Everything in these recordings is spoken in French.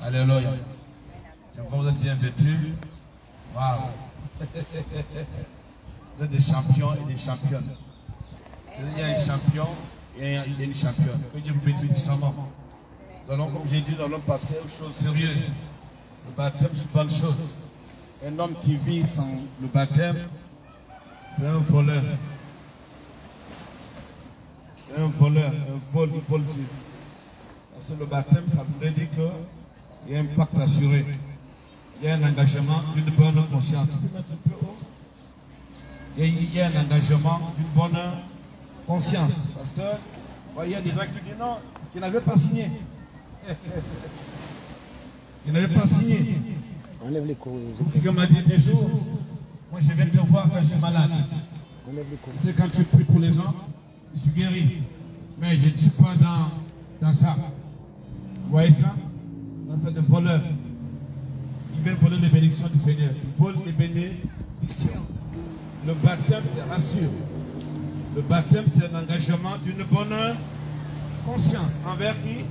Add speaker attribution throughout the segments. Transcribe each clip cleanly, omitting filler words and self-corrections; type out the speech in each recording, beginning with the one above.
Speaker 1: Alléluia. J'aimerais vous êtes bien vêtus. Waouh. Vous êtes des champions et des championnes. Il y a un champion et une championne. Que Dieu vous bénisse puissamment. Nous allons, comme j'ai dit, nous allons passer aux choses sérieuses. Le baptême, c'est pas une chose. Un homme qui vit sans le baptême, c'est un voleur. C'est un voleur, un vol, il vole Dieu. Parce que le baptême, ça voudrait dire qu'il y a un pacte assuré. Il y a un engagement d'une bonne conscience. Tu peux mettre un peu haut? Il y a un engagement d'une bonne conscience. Parce que, il y a des gens qui disent non, qui n'avaient pas signé. Qui n'avaient pas signé.
Speaker 2: Enlève les coups.
Speaker 1: Quelqu'un m'a dit des jours, moi je viens te voir quand je suis malade. C'est quand tu pries pour les gens, je suis guéri. Mais je ne suis pas dans ça. Vous voyez ça? Dans fait de voleurs. Ils viennent voler les bénédictions du Seigneur. Ils volent les bénédictions. Le baptême te rassure. Le baptême, c'est un engagement d'une bonne conscience. Envers qui?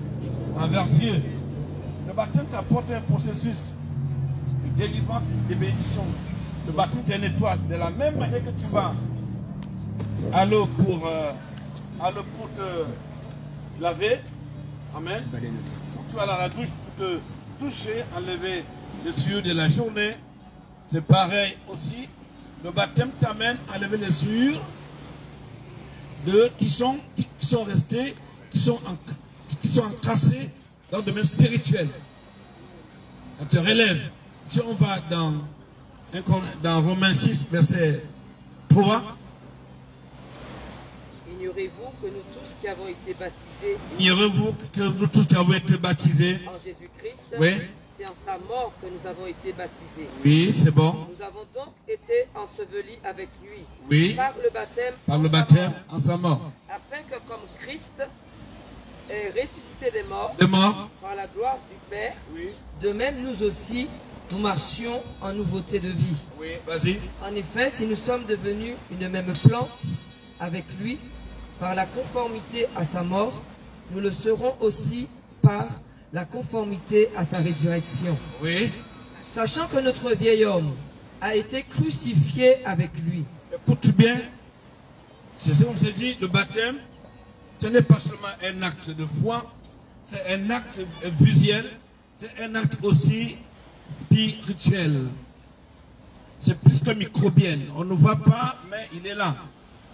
Speaker 1: Envers Dieu. Le baptême t'apporte un processus de délivrance des bénédictions. Le baptême te nettoie. De la même manière que tu vas à l'eau pour te laver. Amen. Tu vas à la douche pour te toucher, enlever le souillure de la journée. C'est pareil aussi. Le baptême t'amène à enlever les souillures qui sont restés, qui sont encassés dans le domaine spirituel. On te relève. Si on va dans Romains 6, verset 3.
Speaker 3: Ignorez-vous que nous tous qui avons été baptisés.
Speaker 1: Ignorez-vous que nous tous qui avons été baptisés.
Speaker 3: En Jésus-Christ.
Speaker 1: Oui.
Speaker 3: C'est en sa mort que nous avons été baptisés.
Speaker 1: Oui, c'est bon.
Speaker 3: Nous avons donc été ensevelis avec lui.
Speaker 1: Oui.
Speaker 3: Par le baptême.
Speaker 1: Par le baptême en sa mort.
Speaker 3: Afin que comme Christ est ressuscité des morts. Par la gloire du Père. Oui. De même nous aussi, nous marchions en nouveauté de vie.
Speaker 1: Oui, vas-y.
Speaker 3: En effet, si nous sommes devenus une même plante avec lui, par la conformité à sa mort, nous le serons aussi par la conformité à sa résurrection.
Speaker 1: Oui.
Speaker 3: Sachant que notre vieil homme a été crucifié avec lui.
Speaker 1: Écoute bien, c'est ce qu'on s'est dit, le baptême, ce n'est pas seulement un acte de foi, c'est un acte visuel, c'est un acte aussi spirituel. C'est plus que microbienne. On ne voit pas, mais il est là.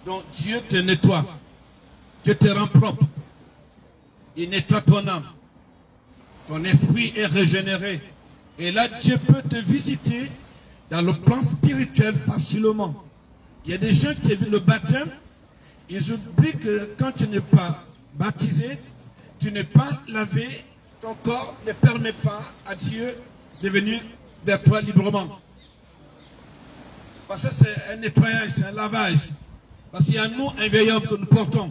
Speaker 1: Donc Dieu te nettoie. Dieu te rend propre. Il nettoie ton âme. Ton esprit est régénéré. Et là, Dieu peut te visiter dans le plan spirituel facilement. Il y a des gens qui vivent le baptême. Ils oublient que quand tu n'es pas baptisé, tu n'es pas lavé, ton corps ne permet pas à Dieu de venir vers toi librement. Parce que c'est un nettoyage, c'est un lavage. Parce qu'il y a nous un vieil homme que nous portons.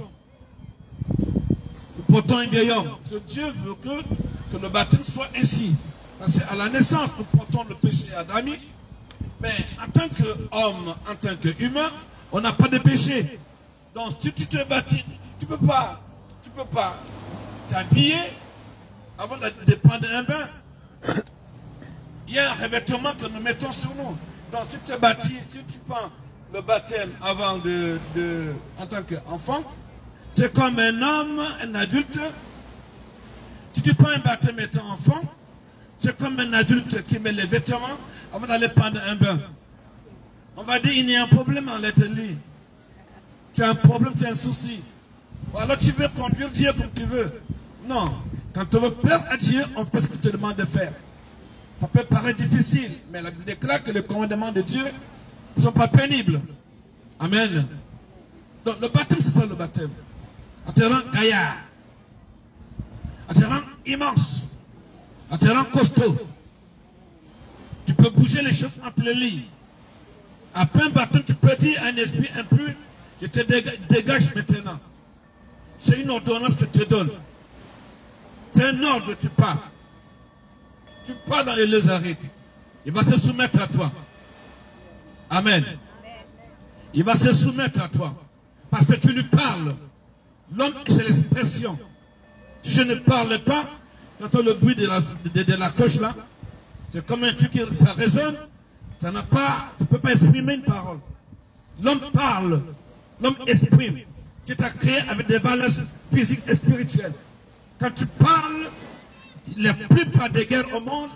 Speaker 1: Nous portons un vieil homme. Parce que Dieu veut que le baptême soit ainsi. Parce qu'à la naissance, nous portons le péché adamique. Mais en tant qu'homme, en tant qu'humain, on n'a pas de péché. Donc si tu te baptises, tu ne peux pas t'habiller avant de prendre un bain. Il y a un revêtement que nous mettons sur nous. Donc si tu te baptises, si tu prends le baptême avant en tant qu'enfant, c'est comme un homme, un adulte. Si tu prends un baptême étant enfant, c'est comme un adulte qui met les vêtements avant d'aller prendre un bain. On va dire, il y a un problème en l'Éternel. Tu as un problème, tu as un souci. Ou alors tu veux conduire Dieu comme tu veux. Non. Quand tu veux plaire à Dieu, on fait ce qu'il te demande de faire. Ça peut paraître difficile, mais la Bible déclare que les commandements de Dieu ne sont pas pénibles. Amen. Donc le baptême, c'est ça le baptême. On te rend gaillard. On te rend immense. On te rend costaud. Tu peux bouger les choses entre les lignes. Après un baptême, tu peux dire à un esprit impur, je te dégage maintenant. C'est une ordonnance que je te donne. C'est un ordre, tu pars. Tu pars dans les lieux arides. Il va se soumettre à toi. Amen. Il va se soumettre à toi. Parce que tu lui parles. L'homme, c'est l'expression. Si je ne parle pas, Tu entends le bruit de la cloche là? C'est comme un truc qui ça résonne. Ça n'a pas, ça ne peut pas exprimer une parole. L'homme parle, l'homme exprime. Tu t'as créé avec des valeurs physiques et spirituelles. Quand tu parles, la plupart des guerres au monde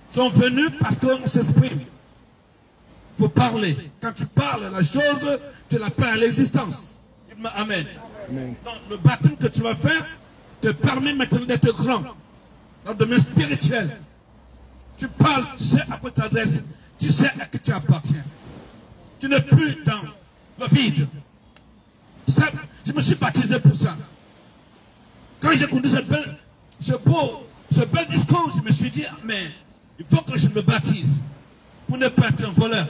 Speaker 1: sont venues parce qu'on s'exprime. Il faut parler. Quand tu parles la chose, tu l'appelles à l'existence. Dis-moi Amen.
Speaker 2: Amen.
Speaker 1: Donc, le baptême que tu vas faire te permet maintenant d'être grand. Dans le domaine spirituel. Tu parles, tu sais à quoi tu t'adresses. Tu sais à qui tu appartiens. Tu n'es plus dans le vide. Ça, je me suis baptisé pour ça. Quand j'ai écouté ce bel discours, je me suis dit, mais il faut que je me baptise pour ne pas être un voleur.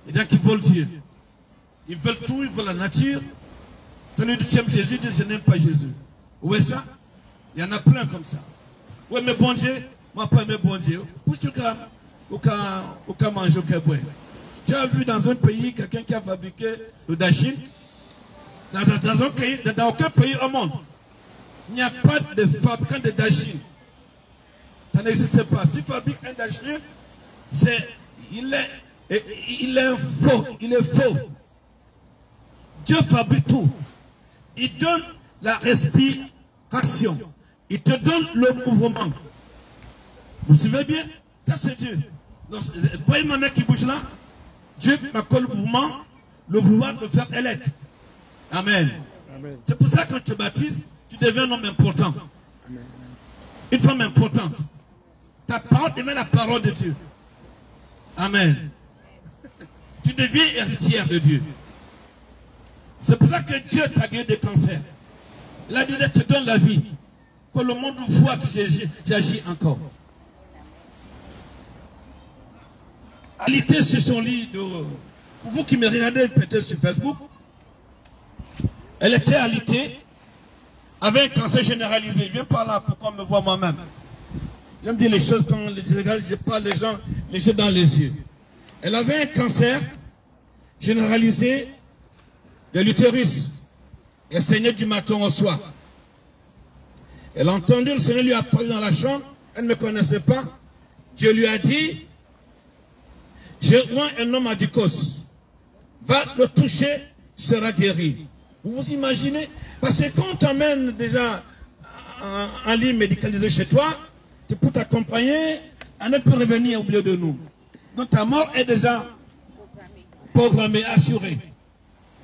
Speaker 1: Il y en a qui volent Dieu. Ils veulent tout, ils veulent la nature. Celui qui aime Jésus dit, je n'aime pas Jésus. Où est ça? Il y en a plein comme ça. Oui, mais bon Dieu, moi pas aimer bon Dieu. Pour tout cas, au cas manger au cas boire. Tu as vu dans un pays quelqu'un qui a fabriqué le dachine? Dans aucun pays au monde, il n'y a pas de fabricant de dachine. Ça n'existe pas. S'il fabrique un dachine, il est faux. Il est faux. Dieu fabrique tout. Il donne la respiration. Il te donne le mouvement. Vous suivez bien? Ça c'est Dieu. Donc, vous voyez ma main qui bouge là? Dieu m'accorde le mouvement, le pouvoir de faire élect. Amen.
Speaker 2: Amen.
Speaker 1: C'est pour ça que quand tu te baptises, tu deviens un homme important.
Speaker 2: Amen.
Speaker 1: Une femme importante. Ta parole devient la parole de Dieu. Amen. Tu deviens héritière de Dieu. C'est pour ça que Dieu t'a guéri des cancers. Il a dit, je te donne la vie. Que le monde voit que j'agis encore. Alité sur son lit. Pour vous qui me regardez peut-être sur Facebook, elle était alitée avec un cancer généralisé. Viens par là pour qu'on me voit moi-même. J'aime dire les choses quand je regarde, je parle les yeux dans les yeux. Elle avait un cancer généralisé de l'utérus. Elle saignait du matin au soir. Elle a entendu, le Seigneur lui a parlé dans la chambre. Elle ne me connaissait pas. Dieu lui a dit, j'ai loin un homme à Dikos. Va le toucher, tu seras guéri. Vous vous imaginez? Parce que quand on t'emmène déjà en lit médicalisé chez toi, c'est pour t'accompagner, elle ne peut revenir au milieu de nous. Donc ta mort est déjà programmée, assurée.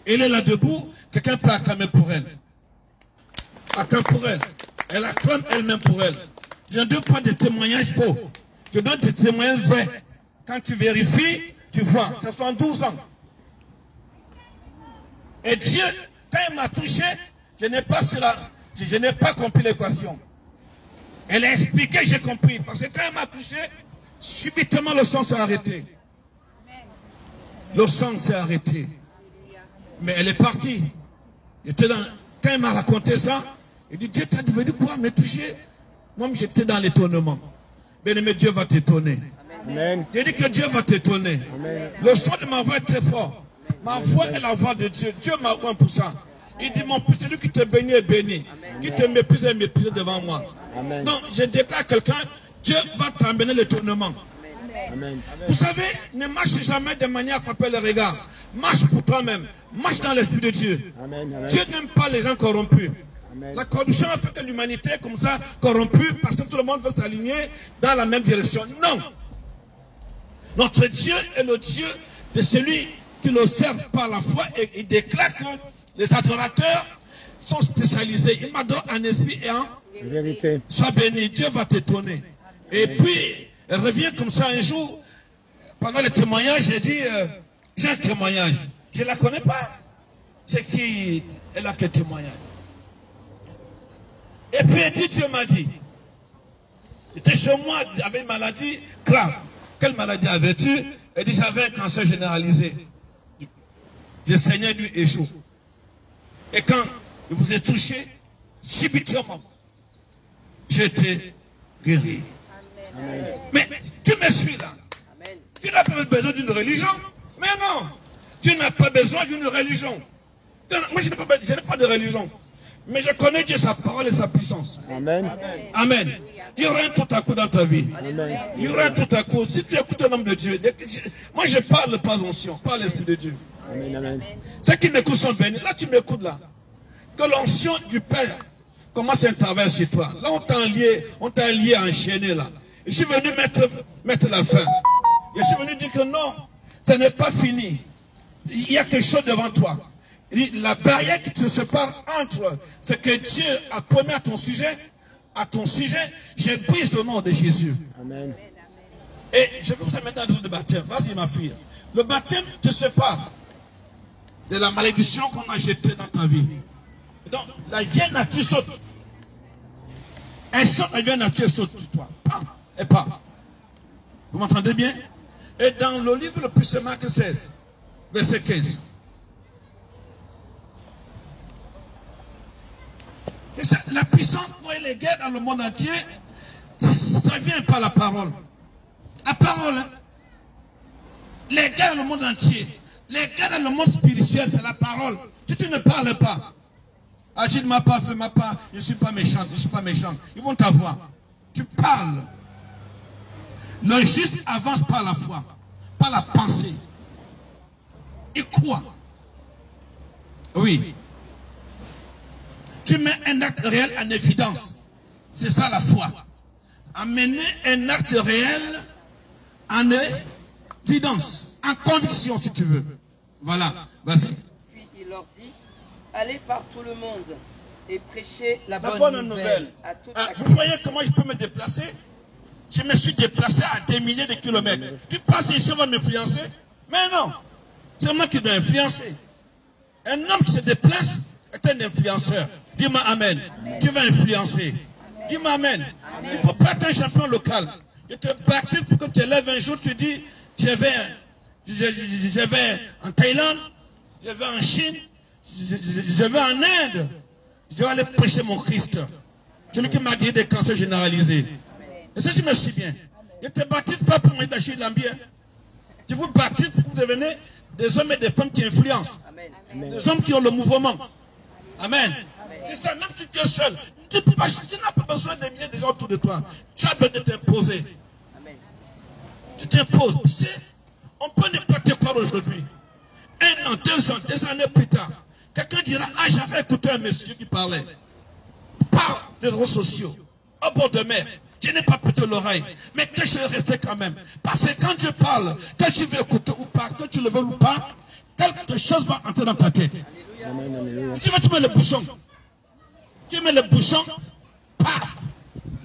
Speaker 1: Elle est là debout, quelqu'un peut acclamer pour elle. Acclame pour elle. Elle acclame elle-même pour elle. Je ne donne pas de témoignages faux. Je donne des témoignages vrais. Quand tu vérifies, tu vois. Ça fait 12 ans. Et Dieu, quand il m'a touché, je n'ai pas compris l'équation. Elle a expliqué, j'ai compris. Parce que quand il m'a touché, subitement le sang s'est arrêté. Le sang s'est arrêté. Mais elle est partie. Quand il m'a raconté ça, il dit, Dieu t'a dit quoi me toucher? Moi, j'étais dans l'étonnement. Bien aimé, Dieu va t'étonner. J'ai dit que Dieu va t'étonner. Le son de ma voix est très fort. Ma voix est la voix de Dieu. Dieu m'a oint pour ça. Il dit, mon fils, celui qui te bénit est béni. Qui te méprise est méprisé devant moi. Amen. Donc, je déclare à quelqu'un, Dieu va t'amener l'étonnement. Vous savez, ne marche jamais de manière à frapper le regard. Marche pour toi-même. Marche dans l'esprit de Dieu. Dieu n'aime pas les gens corrompus. La corruption a fait que l'humanité est comme ça, corrompue, parce que tout le monde veut s'aligner dans la même direction. Non. Notre Dieu est le Dieu de celui qui le sert par la foi et il déclare que les adorateurs sont spécialisés. Il m'adore en esprit et en vérité. Sois béni, Dieu va t'étonner. Et puis, elle revient comme ça un jour, pendant le témoignage, j'ai dit, j'ai un témoignage. Je ne la connais pas. C'est qui elle a quel témoignage? Et puis elle dit, Dieu m'a dit, j'étais chez moi, j'avais une maladie grave. Quelle maladie avais-tu? Elle dit, j'avais un cancer généralisé. Je saignais nuit et jour. Et quand je vous ai touché, subitement, j'étais guéri. Amen. Mais tu me suis là. Amen. Tu n'as pas besoin d'une religion. Mais non, tu n'as pas besoin d'une religion. Moi, je n'ai pas de religion. Mais je connais Dieu, sa parole et sa puissance.
Speaker 2: Amen.
Speaker 1: Amen. Il y aura un tout à coup dans ta vie.
Speaker 2: Amen.
Speaker 1: Il y aura un tout à coup. Si tu écoutes un homme de Dieu, moi je parle pas onction, pas l'Esprit de Dieu.
Speaker 2: Amen. Amen.
Speaker 1: Ceux qui m'écoutent sont bénis. Là, tu m'écoutes là. Que l'onction du Père commence un travail sur toi. Là, on t'a lié, enchaîné là. Je suis venu mettre la fin. Je suis venu dire que non, ce n'est pas fini. Il y a quelque chose devant toi. La barrière qui te sépare entre ce que Dieu a promis à ton sujet, je brise au nom de Jésus.
Speaker 2: Amen.
Speaker 1: Et je vais vous amener dans le baptême. Vas-y ma fille. Le baptême te sépare de la malédiction qu'on a jetée dans ta vie. Donc la vieille nature saute. Elle saute, la vieille nature saute sur toi. Pam, et pas. Vous m'entendez bien? Et dans le livre le plus c'est Marc 16, verset 15. C'est ça, la puissance pour les guerres dans le monde entier, ça vient par la parole. La parole, hein? Les guerres dans le monde entier, les guerres dans le monde spirituel, c'est la parole. Si tu ne parles pas, ah, tu ne m'as pas fait ma part, je ne suis pas méchant, je ne suis pas méchant. Ils vont t'avoir. Tu parles. Le juste avance par la foi, par la pensée. Et quoi? Oui. Tu mets un acte réel en évidence. C'est ça la foi. Amener un acte réel en évidence, en conviction si tu veux. Voilà, vas-y.
Speaker 3: Puis il leur dit, allez par tout le monde et prêchez la bonne nouvelle à toute la
Speaker 1: Vous voyez comment je peux me déplacer? Je me suis déplacé à des milliers de kilomètres. Tu passes ici, on va m'influencer? Mais non, c'est moi qui dois influencer. Un homme qui se déplace est un influenceur. Dis-moi Amen. Tu vas influencer. Dis-moi Amen. Il ne faut pas être un champion local. Je te baptise pour que tu lèves un jour, tu dis, je vais en Thaïlande, je vais en Chine, je vais en Inde. Je vais aller prêcher mon Christ. Celui qui m'a guéri des cancers généralisés. Et ça, je me suis bien. Je ne te baptise pas pour manger d'acheter de l'ambiance. Je vous baptise pour que vous devenez des hommes et des femmes qui influencent. Des hommes qui ont le mouvement. Amen. C'est ça, même si tu es seul, tu n'as pas besoin de milliers de gens autour de toi. Tu as besoin de t'imposer. Tu t'imposes. Tu sais, on peut ne pas te croire aujourd'hui. 1 an, 2 ans, des années plus tard, quelqu'un dira, ah, j'avais écouté un monsieur qui parlait. Par des réseaux sociaux, au bord de mer. Je n'ai pas pété l'oreille, mais que je restais quand même. Parce que quand Dieu parle, que tu veux écouter ou pas, que tu le veux ou pas, quelque chose va entrer dans ta tête.
Speaker 2: Amen.
Speaker 1: Tu mets le bouchon. Tu mets le bouchon, paf,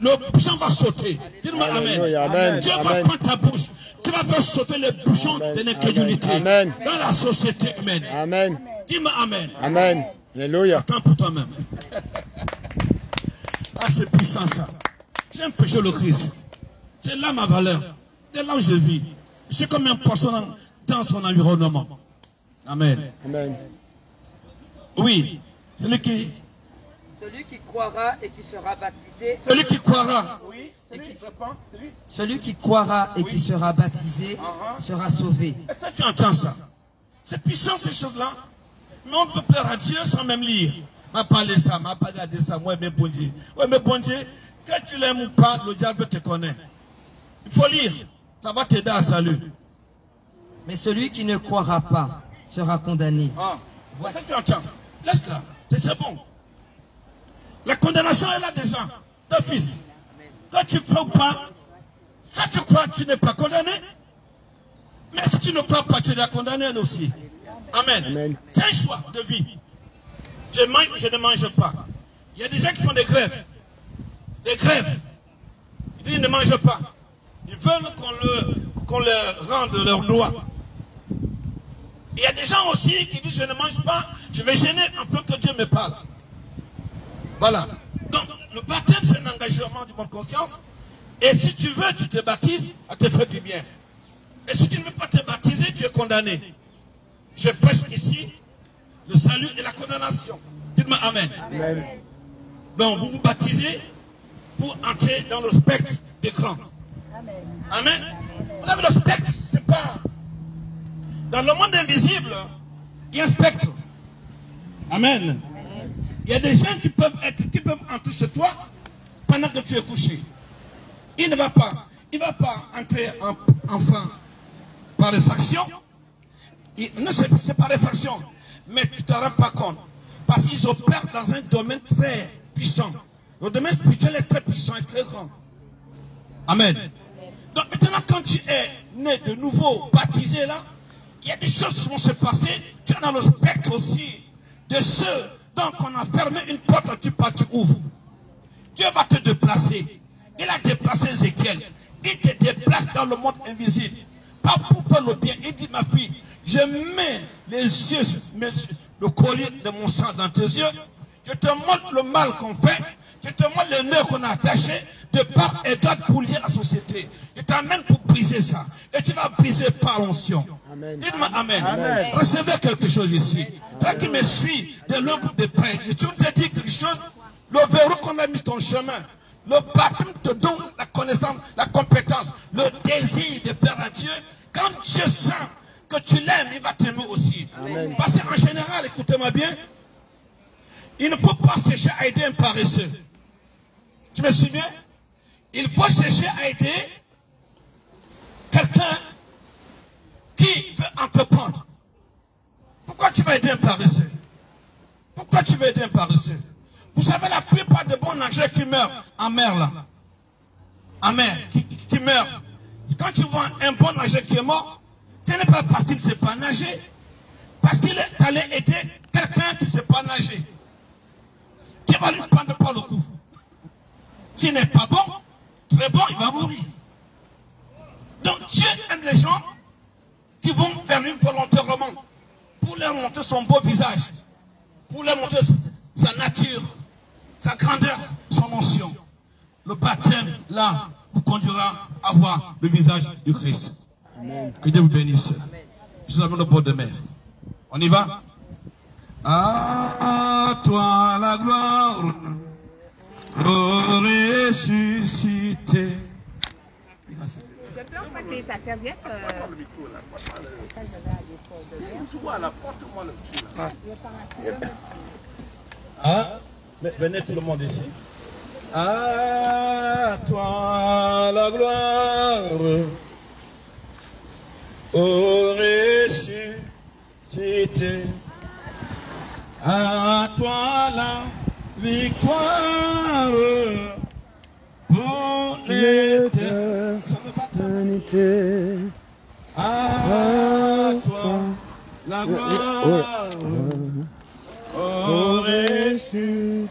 Speaker 1: le bouchon va sauter. Dis-moi Amen. Dieu va prendre ta bouche. Tu vas faire sauter les bouchons de l'incrédulité dans la société humaine.
Speaker 2: Amen.
Speaker 1: Dis-moi Amen.
Speaker 2: Amen. Alléluia.
Speaker 1: Attends pour toi-même. Ah, c'est puissant ça. J'aime pécher le Christ. C'est là ma valeur. C'est là où je vis. Je suis comme un poisson dans son environnement. Amen.
Speaker 2: Amen.
Speaker 1: Oui. Celui qui
Speaker 3: croira et qui sera baptisé.
Speaker 1: Celui qui croira. Oui.
Speaker 3: Celui qui croira et qui sera baptisé sera sauvé.
Speaker 1: Est-ce que tu entends ça? C'est puissant ces choses-là. Mais on peut plaire à Dieu sans même lire. M'a parlé ça, m'a pas regardé ça. Moi, mais bon Dieu. Ouais, mais bon Dieu, que tu l'aimes ou pas, le diable te connaît. Il faut lire. Ça va t'aider à salut.
Speaker 3: Mais celui qui ne croira pas sera condamné.
Speaker 1: Voilà. Tu entends. Laisse-la. C'est bon. La condamnation est là déjà. Ton fils. Quand tu crois ou pas, soit tu crois, tu n'es pas condamné. Mais si tu ne crois pas, tu es condamné aussi. Amen.
Speaker 2: Amen.
Speaker 1: C'est un choix de vie. Je mange, je ne mange pas. Il y a des gens qui font des grèves. Des grèves. Ils disent qu'ils ne mangent pas. Ils veulent qu'on leur rende leurs droits. Il y a des gens aussi qui disent je ne mange pas, je vais gêner afin que Dieu me parle. Voilà. Donc, le baptême, c'est un engagement du monde conscience. Et si tu veux, tu te baptises, ça te fait du bien. Et si tu ne veux pas te baptiser, tu es condamné. Je prêche ici le salut et la condamnation. Dites-moi Amen.
Speaker 2: Amen.
Speaker 1: Donc, vous vous baptisez pour entrer dans le spectre des grands. Amen. Vous avez le spectre, c'est pas... Dans le monde invisible, il y a un spectre. Amen. Il y a des gens qui peuvent entrer chez toi pendant que tu es couché. Il ne va pas entrer enfin par réfraction. Non, c'est par réfraction. Mais tu ne te rends pas compte. Parce qu'ils opèrent dans un domaine très puissant. Le domaine spirituel est très puissant et très grand. Amen. Donc maintenant, quand tu es né de nouveau, baptisé là, il y a des choses qui vont se passer. Tu es dans le spectre aussi de ceux dont on a fermé une porte, tu ouvres. Dieu va te déplacer. Il a déplacé Ézéchiel. Il te déplace dans le monde invisible. Pas pour faire le bien. Il dit, ma fille, je mets les yeux, le collier de mon sang dans tes yeux. Je te montre le mal qu'on fait. Je te montre les nœuds qu'on a attachés de part et d'autre pour lier la société. Je t'amène pour briser ça. Et tu vas briser par l'onction. Dites-moi amen. Amen. Recevez quelque chose ici. Toi qui me suis de l'ombre de près, je te dis quelque chose. Le verrou qu'on a mis sur ton chemin, le baptême te donne la connaissance, la compétence, le désir de plaire à Dieu. Quand Dieu sent que tu l'aimes, il va t'aimer aussi. Amen. Parce qu'en général, écoutez-moi bien, il ne faut pas chercher à aider un paresseux. Tu me suis bien? Il faut chercher à aider quelqu'un qui veut entreprendre. Pourquoi tu vas aider un paresseux? Pourquoi tu veux aider un paresseux? Vous savez, la plupart des bons nageurs qui meurent en mer, là. En mer, qui meurent. Quand tu vois un bon nageur qui est mort, ce n'est pas parce qu'il ne sait pas nager, parce qu'il est allé aider quelqu'un qui ne sait pas nager. Qui va lui prendre par le cou. S'il n'est pas bon, très bon, il va mourir. Donc Dieu aime les gens qui vont vers lui volontairement pour leur montrer son beau visage, pour leur montrer sa nature, sa grandeur, son onction. Le baptême, là, vous conduira à voir le visage du Christ. Amen. Que Dieu vous bénisse. Amen. Je vous amène au bord de mer. On y va? À toi la gloire, au ressuscité.
Speaker 4: Je peux emprunter ta serviette?
Speaker 1: Tu vois là, porte-moi le dessus là. Ah, venez tout le monde ici. À toi la gloire, au ressuscité. À toi la victoire pour l'éternité. À toi la gloire, au ressuscité.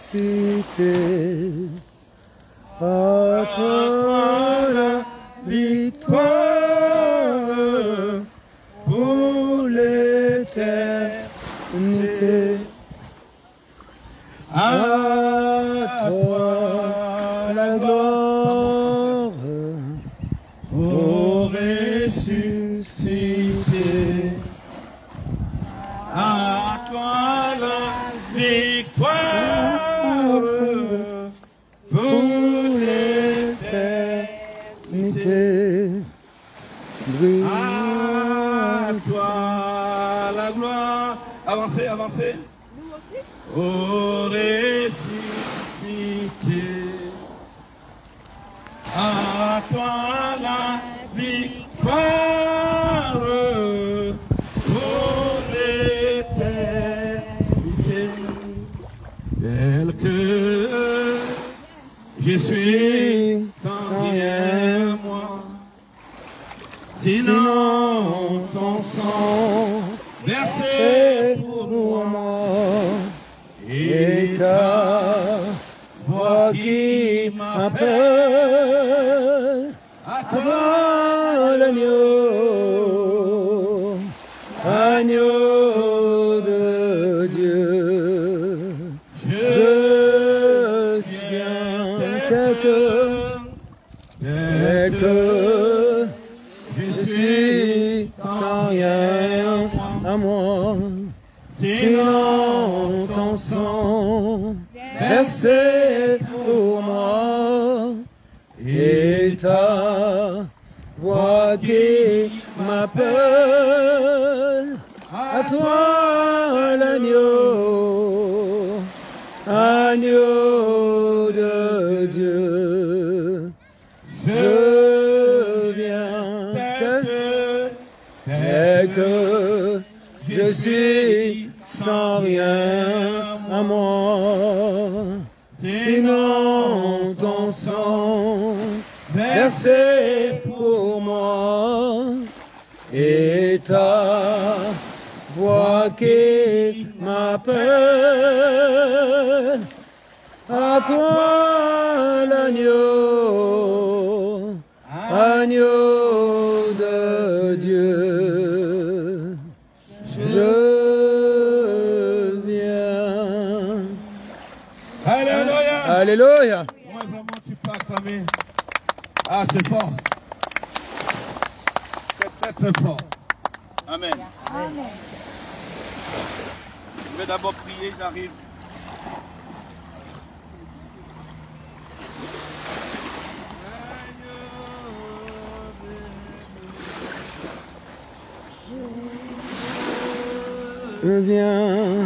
Speaker 1: À toi la victoire pour l'éternité. À toi la gloire, au ressuscité. À toi la victoire pour l'éternité. À toi la gloire. Avancez, avancez. Au ressuscité, à toi la victoire pour l'éternité. Tel que je suis sans rien moi, sinon ton sang versé pour moi. Et ta voix qui m'appelle, à toi l'agneau, agneau de Dieu. Je viens tel que je suis sans rien à moi. Sinon ton sang versé pour moi et ta voix qui m'appelle, à toi l'agneau,
Speaker 2: agneau de Dieu, je viens tel que je suis sans rien à moi, sinon ton sang versé pour moi et ta voix qui m'appelle. À toi l'agneau, agneau de Dieu, je viens.
Speaker 1: Alléluia.
Speaker 2: Alléluia.
Speaker 1: Moi, vraiment, tu peux acclamer. Ah, c'est fort. C'est très, très fort. Amen.
Speaker 4: Amen.
Speaker 1: Je vais d'abord prier, j'arrive.
Speaker 2: Je viens,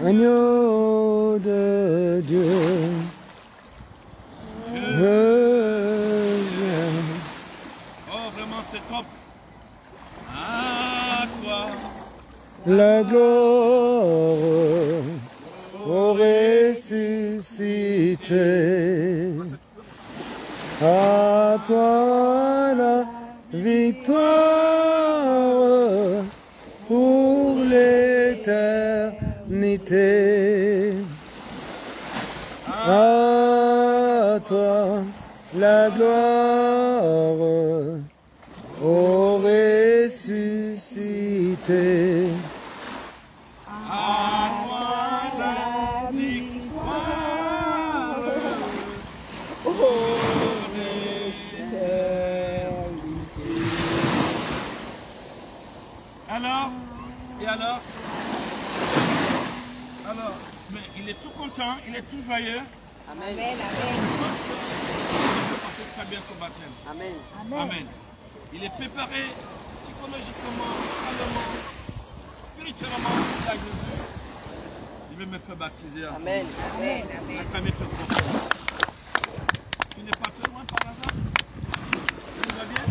Speaker 2: agneau de Dieu, je viens.
Speaker 1: Oh, vraiment, c'est top. À toi.
Speaker 2: La gloire au ressuscité, à toi la victoire pour l'éternité. À toi la gloire au ressuscité.
Speaker 1: Alors, et alors, mais il est tout content, il est tout joyeux.
Speaker 4: Amen. Amen.
Speaker 1: Parce que il s'est passé très bien son baptême.
Speaker 3: Amen.
Speaker 1: Amen. Il est préparé psychologiquement, mentalement, spirituellement à Jésus. Il veut me faire baptiser.
Speaker 3: Amen.
Speaker 4: Amen. Amen.
Speaker 1: Acclamez très fort. Tu n'es pas très loin par hasard? Tu vas bien?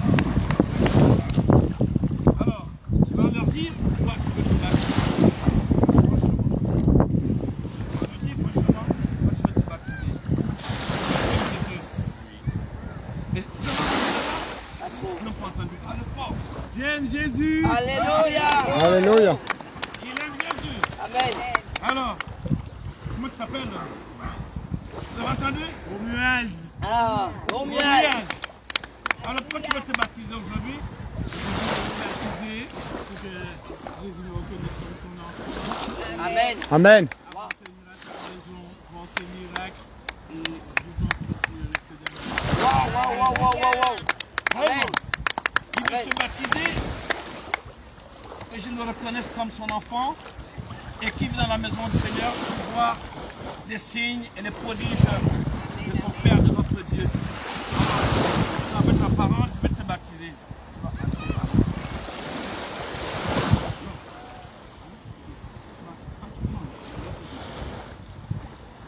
Speaker 1: Alors, tu vas leur dire, toi tu veux te baptiser. Franchement. Tu vas leur dire, franchement, toi tu veux te baptiser. Et ils n'ont pas entendu. Allez fort. J'aime Jésus.
Speaker 3: Alléluia.
Speaker 2: Alléluia.
Speaker 1: Il aime Jésus.
Speaker 3: Amen.
Speaker 1: Alors, comment tu t'appelles? Tu l'as entendu? Romuald.
Speaker 3: Ah, combien?
Speaker 1: Alors, pourquoi tu veux te baptiser aujourd'hui?
Speaker 5: Baptisé pour que Jésus me reconnaisse comme son enfant.
Speaker 3: Amen.
Speaker 2: Amen.
Speaker 5: Voir ces miracles à la maison, voir ces miracles et vivre plus pour le reste de ma vie.
Speaker 3: Wow, wow, wow, wow, wow, wow.
Speaker 1: Vraiment. Il veut
Speaker 3: Amen.
Speaker 1: se baptiser, que je le reconnaisse comme son enfant et qu'il vit dans la maison du Seigneur pour voir les signes et les prodiges de son Père, de notre Dieu. Alors, avec ta parole, je vais te baptiser.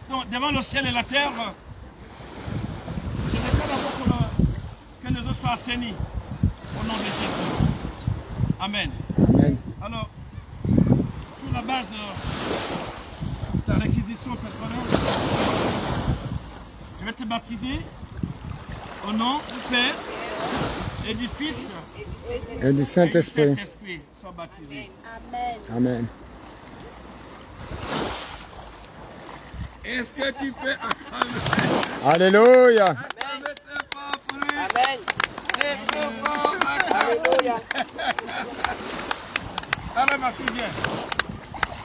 Speaker 1: Donc, devant le ciel et la terre, je déclare d'abord que les eaux soient assainies au nom de Jésus. Amen.
Speaker 2: Amen.
Speaker 1: Alors, sur la base de ta réquisition personnelle, je vais te baptiser au nom du Père et du Fils
Speaker 2: Et du Saint-Esprit.
Speaker 1: Saint-Esprit. Sois baptisé.
Speaker 4: Amen.
Speaker 2: Amen.
Speaker 1: Est-ce que tu peux acclamer?
Speaker 2: Alléluia.
Speaker 1: Acclamer très fort pour lui.
Speaker 3: Amen.
Speaker 1: Très fort, acclamer.
Speaker 3: Alléluia.
Speaker 1: Alors ma fille, viens.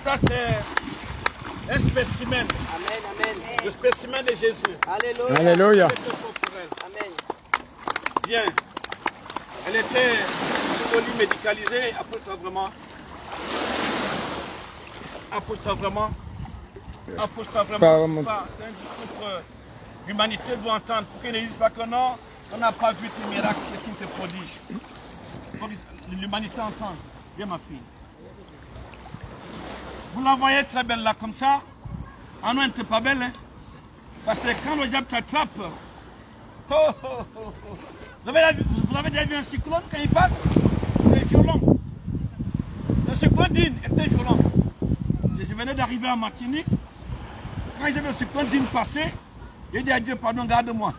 Speaker 1: Ça c'est un spécimen.
Speaker 3: Amen. Amen.
Speaker 1: Le spécimen de Jésus.
Speaker 3: Alléluia.
Speaker 2: Alléluia.
Speaker 1: Très fort pour elle.
Speaker 3: Amen.
Speaker 1: Bien. Elle était sur le lit médicalisé. Approche-toi vraiment. Approche-toi vraiment. Approche-toi
Speaker 2: Pas
Speaker 1: vraiment.
Speaker 2: vraiment.
Speaker 1: C'est un discours que l'humanité doit entendre. Pour qu'ils ne disent pas que non, on n'a pas vu tes miracles, tes signes, tes prodiges. L'humanité entend. Viens ma fille. Vous la voyez très belle là comme ça. Ah non, elle n'était pas belle, hein. Parce que quand le diable t'attrape, vous avez déjà vu un cyclone quand il passe? Il est violent. Le cyclone Din était violent. Je venais d'arriver à Martinique. Quand j'ai vu le cyclone Din passer, j'ai dit à Dieu, pardon, garde-moi.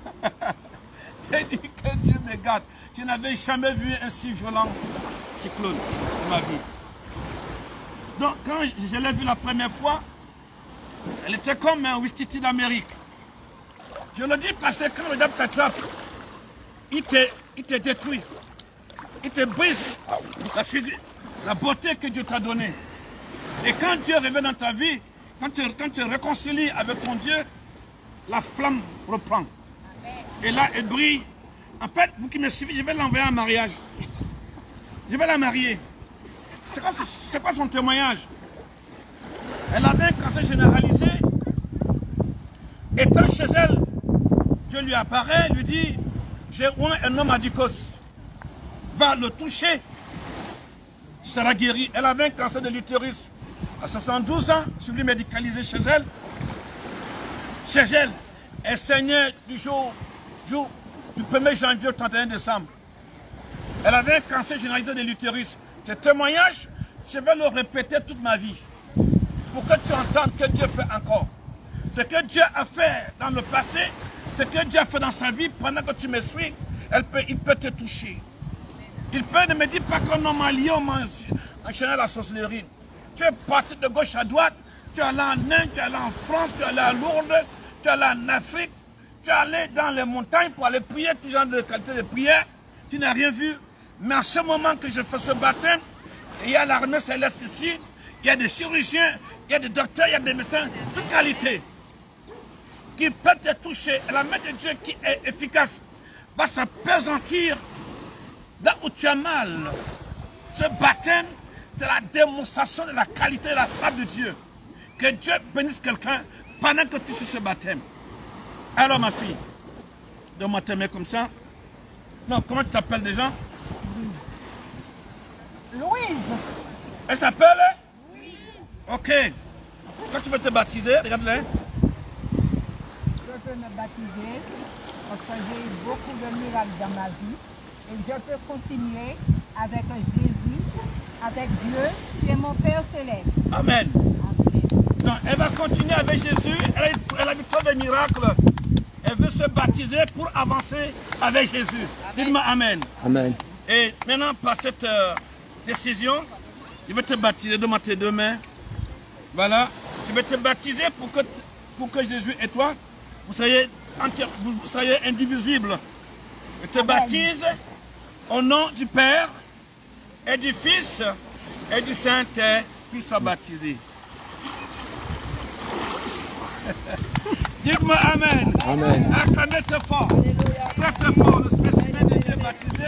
Speaker 1: J'ai dit que Dieu me garde. Je n'avais jamais vu un si violent cyclone de ma vie. Donc, quand je l'ai vu la première fois, elle était comme un Ouistiti d'Amérique. Je le dis parce que quand le diable t'attrape, il te détruit. Il te brise la beauté que Dieu t'a donnée. Et quand Dieu revient dans ta vie, quand tu te réconcilies avec ton Dieu, la flamme reprend. Et là, elle brille. En fait, vous qui me suivez, je vais l'envoyer en mariage. Je vais la marier. C'est quoi son témoignage? Elle avait un cancer généralisé. Étant chez elle, Dieu lui apparaît, lui dit, j'ai un homme à Dikos. Va le toucher. Tu seras guéri. Elle avait un cancer de l'utérus à 72 ans, celui médicalisé chez elle. Chez elle, elle saignait du 1er janvier au 31 décembre. Elle avait un cancer généralisé de l'utérus. Ce témoignage, je vais le répéter toute ma vie. Pour que tu entendes que Dieu fait encore. Ce que Dieu a fait dans le passé, ce que Dieu a fait dans sa vie, pendant que tu me suis, il peut te toucher. Il peut ne me dire pas qu'un homme a lié au enchaîné à la sorcellerie. Tu es parti de gauche à droite, tu es allé en Inde, tu es allé en France, tu es allé à Lourdes, tu es allé en Afrique, tu es allé dans les montagnes pour aller prier, tout genre de qualité de prière, tu n'as rien vu. Mais à ce moment que je fais ce baptême, il y a l'armée céleste ici, il y a des chirurgiens, il y a des docteurs, il y a des médecins de qualité qui peuvent te toucher. Et la main de Dieu qui est efficace va s'appesantir là où tu as mal. Ce baptême, c'est la démonstration de la qualité de la frappe de Dieu. Que Dieu bénisse quelqu'un pendant que tu suis ce baptême. Alors ma fille, donne-moi tes mains comme ça. Non, comment tu t'appelles déjà?
Speaker 4: Louise.
Speaker 1: Elle s'appelle? Louise. Ok. Quand tu veux te baptiser, regarde-les.
Speaker 4: Je peux me baptiser parce que j'ai eu beaucoup de miracles dans ma vie. Et je peux continuer avec Jésus, avec Dieu, qui est mon Père Céleste.
Speaker 1: Amen.
Speaker 4: Amen.
Speaker 1: Donc, elle va continuer avec Jésus. Elle a vu trop de miracles. Elle veut se baptiser pour avancer avec Jésus. Dites-moi Amen.
Speaker 2: Amen.
Speaker 1: Et maintenant, par cette décision, je vais te baptiser de tes deux mains. Voilà. Je vais te baptiser pour que Jésus et toi, vous soyez indivisibles. Je te baptise au nom du Père et du Fils et du Saint-Esprit soit baptisé. Dites-moi Amen.
Speaker 2: Amen.
Speaker 1: Acclamez très fort. Très fort. Le spécimen de Dieu baptisé,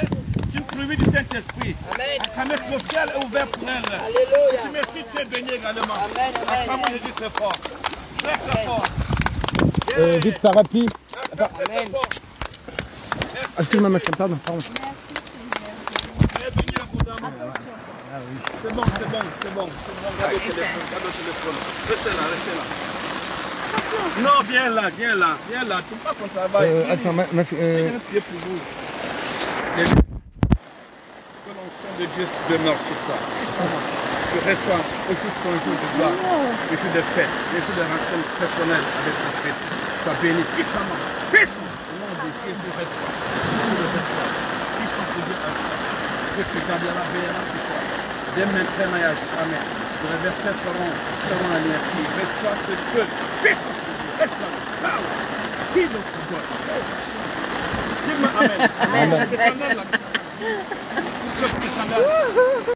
Speaker 1: c'est une preuve du Saint-Esprit. Acclamez que le ciel est ouvert pour elle.
Speaker 3: Alléluia.
Speaker 1: Je merci, tu es béni également.
Speaker 3: Amen.
Speaker 1: Acclamez Jésus très fort. Très fort.
Speaker 2: Vite parapluie.
Speaker 1: Très fort.
Speaker 2: Excuse-moi, ma sœur, pardon.
Speaker 1: C'est bon. Regarde le téléphone. Restez là. Non, viens là. Tu ne peux pas qu'on travaille.
Speaker 2: Attends, ma fille.
Speaker 1: Priez pour vous. Que l'onction de Dieu demeure sur toi. Tu reçois au jour ton jour de gloire, le jour de fête, le jour de rencontre personnelle avec ton Christ. Sois béni puissamment. Puissance. Au nom de Jésus, reçois. Puissance de Dieu. Que tu garderas bénévent pour toi. Dès maintenant et à jamais. Les versets seront anéantis. Reçois ce Dieu. Puissance de Dieu. Reçois. Power. Heal of God. Dis-moi Amen. Amen.